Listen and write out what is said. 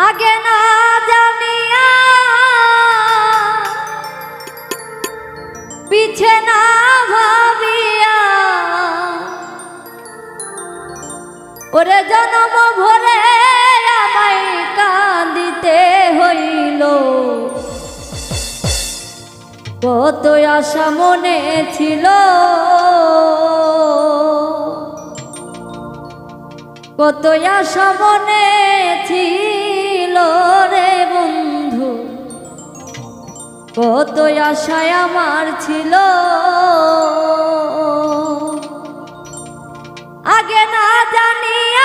আগে না জানিয়া পিছে না ভাবিয়া ওরে জনম ভরে আমায় কাঁদিতে হইল। কত আশা মনে ছিল, কত আশা মনে ছিল রে বন্ধু, কত আশায় আমার ছিল। আগে না জানিয়া